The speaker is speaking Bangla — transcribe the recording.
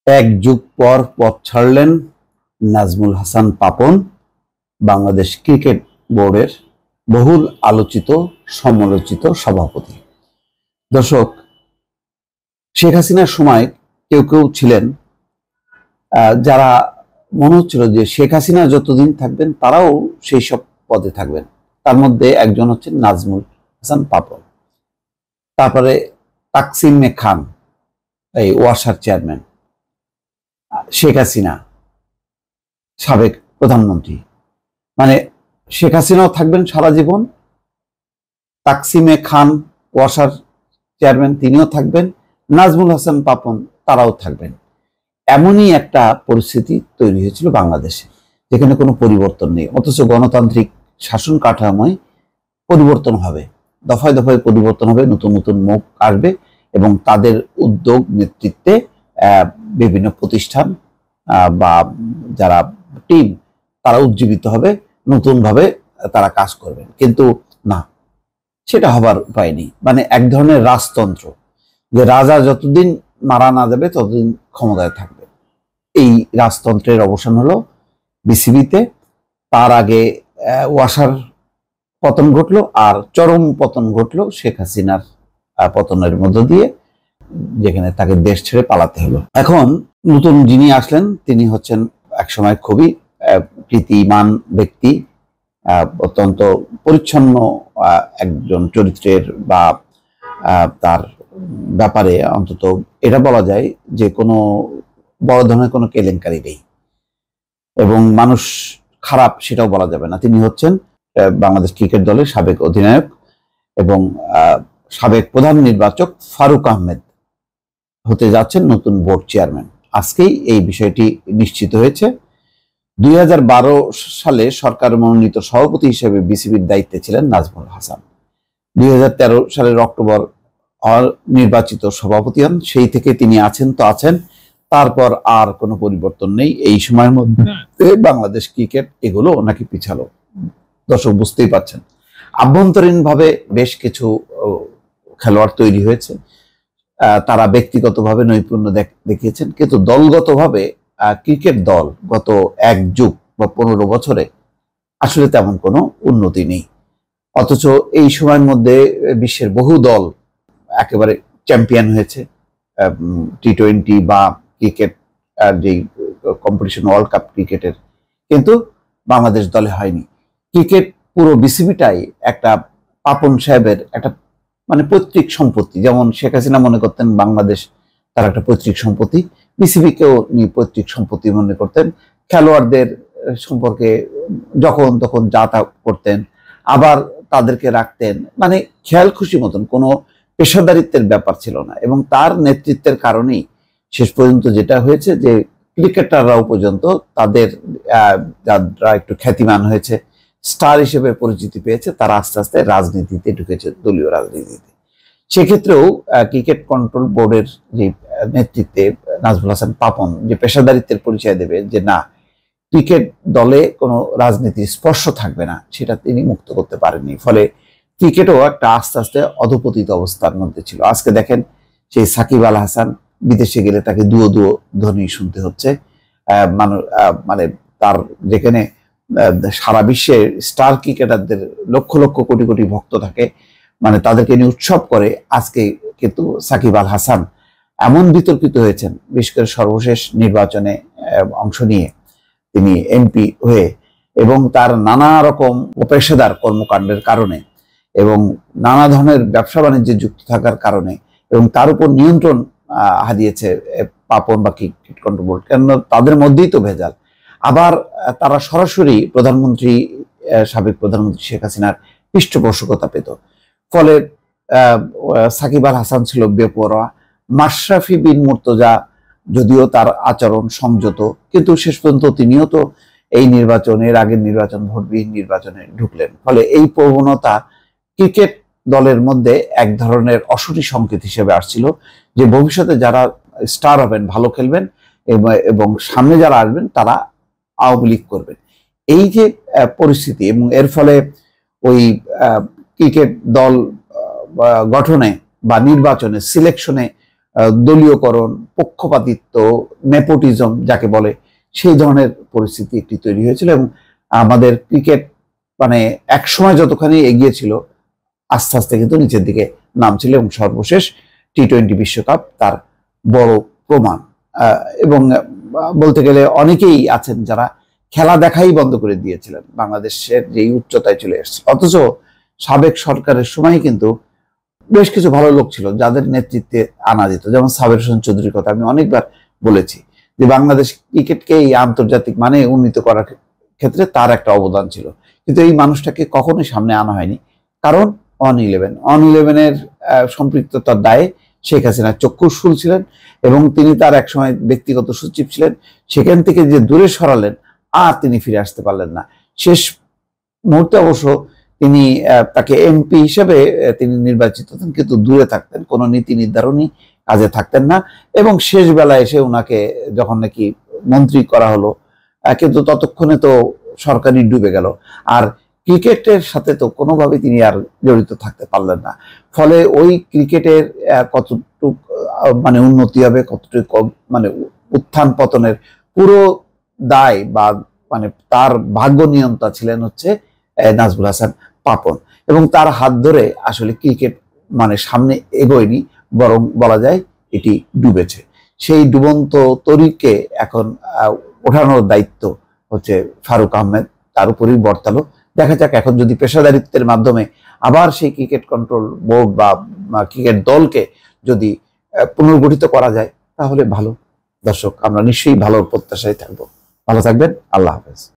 এক যুগ পর পথ ছাড়লেন নাজমুল হাসান পাপন, বাংলাদেশ ক্রিকেট বোর্ডের বহুল আলোচিত সমালোচিত সভাপতি। দর্শক, শেখ হাসিনার সময় কেউ কেউ ছিলেন যারা মনে হচ্ছিল যে শেখ হাসিনা যতদিন থাকবেন তারাও সেই সব পদে থাকবেন। তার মধ্যে একজন হচ্ছেন নাজমুল হাসান পাপন। তারপরে তাকসিমে খান, এই ওয়াসার চেয়ারম্যান, শেখ হাসিনা সাবেক প্রধানমন্ত্রী, মানে শেখ হাসিনাও থাকবেন সারা জীবন, তাকসিমে খান ওয়াসার চেয়ারম্যান তিনিও থাকবেন, নাজমুল হাসান পাপন তারাও থাকবেন। এমনই একটা পরিস্থিতি তৈরি হয়েছিল বাংলাদেশে, যেখানে কোনো পরিবর্তন নেই, অথচ গণতান্ত্রিক শাসন কাঠামোয় পরিবর্তন হবে, দফায় দফায় পরিবর্তন হবে, নতুন নতুন মুখ আসবে এবং তাদের উদ্যোগ নেতৃত্বে বিভিন্ন প্রতিষ্ঠান বা যারা টিম তারা উজ্জীবিত হবে, নতুনভাবে তারা কাজ করবেন। কিন্তু না, সেটা হবার উপায় নেই। মানে এক ধরনের রাজতন্ত্র, যে রাজা যতদিন মারা না যাবে ততদিন ক্ষমতায় থাকবে। এই রাজতন্ত্রের অবসান হলো বিসিবিতে। তার আগে ওয়াসার পতন ঘটলো, আর চরম পতন ঘটলো শেখ হাসিনার পতনের মধ্য দিয়ে, যেখানে তাকে দেশ ছেড়ে পালাতে হলো। এখন নতুন যিনি আসলেন তিনি হচ্ছেন একসময় খুবই প্রীতিমান ব্যক্তি, অত্যন্ত পরিচ্ছন্ন একজন চরিত্রের, বা তার ব্যাপারে অন্তত এটা বলা যায় যে কোনো বড় ধরনের কোনো কেলেঙ্কারি নেই এবং মানুষ খারাপ সেটাও বলা যাবে না। তিনি হচ্ছেন বাংলাদেশ ক্রিকেট দলের সাবেক অধিনায়ক এবং সাবেক প্রধান নির্বাচক ফারুক আহমেদ হতে যাচ্ছেন নতুন বোর্ড চেয়ারম্যান। আজকেই এই বিষয়টি নিশ্চিত হয়েছে। 2012 সালে সরকার মনোনীত সভাপতি হিসেবে বিসিবির দায়িত্বে ছিলেন নাজমুল হাসান। 2013 সালের অক্টোবর নির্বাচিত সভাপতি হন। সেই থেকে তিনি আছেন তো আছেন, তারপর আর কোনো পরিবর্তন নেই। এই সময়ের মধ্যে বাংলাদেশ ক্রিকেট এগুলো নাকি পিছালো। দর্শক বুঝতেই পারছেন, আভ্যন্তরীণভাবে বেশ কিছু খেলোয়াড় তৈরি হয়েছে, তারা ব্যক্তিগতভাবে নৈপুণ্য দেখিয়েছেন, কিন্তু দলগতভাবে ক্রিকেট দল গত এক যুগ বা 15 বছরে আসলে তেমন কোনো উন্নতি নেই। অথচ এই সময়ের মধ্যে বিশ্বের বহু দল একেবারে চ্যাম্পিয়ন হয়েছে, টি-20 বা ক্রিকেট যে কম্পিটিশন ওয়ার্ল্ড কাপ ক্রিকেটের, কিন্তু বাংলাদেশ দলে হয়নি। ক্রিকেট পুরো বিসিবিটাই একটা পাপন সাহেবের একটা মানে পৈতৃক সম্পত্তি। যেমন শেখ হাসিনা মনে করতেন বাংলাদেশ তার একটা পৈতৃক সম্পত্তি, বিসিবিকেও পৈতৃক সম্পত্তি মনে করতেন। খেলোয়াড়দের সম্পর্কে যখন তখন যা তা করতেন, আবার তাদেরকে রাখতেন, মানে খেয়াল খুশি মতন, কোনো পেশাদারিত্বের ব্যাপার ছিল না। এবং তার নেতৃত্বের কারণেই শেষ পর্যন্ত যেটা হয়েছে যে ক্রিকেটাররাও পর্যন্ত তাদের যারা একটু খ্যাতিমান হয়েছে, স্টার হিসেবে পরিচিতি পেয়েছে, তারা আস্তে আস্তে রাজনীতিতে ঢুকেছে, দলীয় রাজনীতিতে। সেক্ষেত্রেও ক্রিকেট কন্ট্রোল বোর্ডের যে নেতৃত্বে নাজমুল হাসান পাপন যে পেশাদারিত্বের পরিচয় দেবে যে না, ক্রিকেট দলে কোনো রাজনীতির স্পর্শ থাকবে না, সেটা তিনি মুক্ত করতে পারেননি। ফলে ক্রিকেটও একটা আস্তে আস্তে অধপতিত অবস্থার মধ্যে ছিল। আজকে দেখেন, সেই সাকিব আল হাসান বিদেশে গেলে তাকে দুয়ো দুয়ো ধ্বনি শুনতে হচ্ছে। মানে তার যেখানে সারা বিশ্বে স্টার ক্রিকেটারদের লক্ষ লক্ষ কোটি কোটি ভক্ত থাকে, মানে তাদেরকে নিয়ে উৎসব করে, আজকে কিন্তু সাকিব আল হাসান এমন বিতর্কিত হয়েছেন, বিশেষ করে সর্বশেষ নির্বাচনে অংশ নিয়ে তিনি এমপি হয়ে, এবং তার নানা রকম অপেশাদার কর্মকাণ্ডের কারণে এবং নানা ধরনের ব্যবসা বাণিজ্যে যুক্ত থাকার কারণে, এবং তার উপর নিয়ন্ত্রণ হারিয়েছে পাপন বা ক্রিকেট কন্ট্রোল বোর্ড, কেন তাদের মধ্যেই তো ভেজাল। আবার তারা সরাসরি প্রধানমন্ত্রী, সাবেক প্রধানমন্ত্রী শেখ হাসিনার পৃষ্ঠপোষকতা পেত। ফলে সাকিব আল হাসান ছিল বেপরোয়া, মাশরাফি বিন মুর্তজা যদিও তার আচরণ সংযত, কিন্তু শেষ পর্যন্ত তিনিও তো এই নির্বাচনের আগের নির্বাচন ভোটবিহীন নির্বাচনে ঢুকলেন। ফলে এই প্রবণতা ক্রিকেট দলের মধ্যে এক ধরনের অশনি সংকেত হিসেবে আসছিল যে ভবিষ্যতে যারা স্টার হবেন, ভালো খেলবেন এবং সামনে যারা আসবেন তারা আওয়ামী লীগ করবেন। এই যে পরিস্থিতি, এবং এর ফলে ওই ক্রিকেট দল গঠনে বা নির্বাচনে সিলেকশনে দলীয়করণ, পক্ষপাতিত্ব, নেপোটিজম যাকে বলে, সেই ধরনের পরিস্থিতি একটি তৈরি হয়েছিল। এবং আমাদের ক্রিকেট মানে একসময় যতখানি এগিয়ে ছিল, আস্তে আস্তে কিন্তু নিচের দিকে নামছিল, এবং সর্বশেষ টি-20 বিশ্বকাপ তার বড় প্রমাণ। এবং বলতে গেলে অনেকেই আছেন যারা খেলা দেখাই বন্ধ করে দিয়েছিলেন, বাংলাদেশের যেই উচ্চতায় চলে এসেছে। অথচ সাবেক সরকারের সময় কিন্তু বেশ কিছু ভালো লোক ছিল যাদের নেতৃত্বে আনা যেত, যেমন সাবের হোসেন চৌধুরীর কথা আমি অনেকবার বলেছি, যে বাংলাদেশ ক্রিকেটকে এই আন্তর্জাতিক মানে উন্নীত করার ক্ষেত্রে তার একটা অবদান ছিল। কিন্তু এই মানুষটাকে কখনোই সামনে আনা হয়নি, কারণ অন-11-এর সম্পৃক্ততার দায়ে শেখ হাসিনা চক্ষুষ্ফুল ছিলেন, এবং তিনি তার একসময় ব্যক্তিগত সচিব ছিলেন। সেখান থেকে যে দূরে সরালেন, আর তিনি ফিরে আসতে পারলেন না। শেষ মুহূর্তে অবশ্য তিনি তাকে এমপি হিসেবে তিনি নির্বাচিত হতেন, কিন্তু দূরে থাকতেন, কোনো নীতি নির্ধারণী কাজে থাকতেন না। এবং শেষ বেলায় এসে ওনাকে যখন নাকি মন্ত্রী করা হলো, কিন্তু ততক্ষণে তো সরকারই ডুবে গেল, আর ক্রিকেটের সাথে তো কোনোভাবে তিনি আর জড়িত থাকতে পারলেন না। ফলে ওই ক্রিকেটের কতটুকু মানে উন্নতি হবে, কতটুকু মানে উত্থান পতনের পুরো দায় বা মানে তার ভাগ্য নিয়ন্তা ছিলেন হচ্ছে নাজমুল হাসান পাপন, এবং তার হাত ধরে আসলে ক্রিকেট মানে সামনে এগোয়নি, বরং বলা যায় এটি ডুবেছে। সেই ডুবন্ত তরীকে এখন ওঠানোর দায়িত্ব হচ্ছে ফারুক আহমেদ, তার উপরেই বর্তালো। দেখা যাক এখন যদি পেশাদারিত্বের মাধ্যমে আবার সেই ক্রিকেট কন্ট্রোল বোর্ড বা ক্রিকেট দলকে যদি পুনর্গঠিত করা যায়, তাহলে ভালো। দর্শক, আমরা নিশ্চয়ই ভালো প্রত্যাশায় থাকবো। ভালো থাকবেন। আল্লাহ হাফেজ।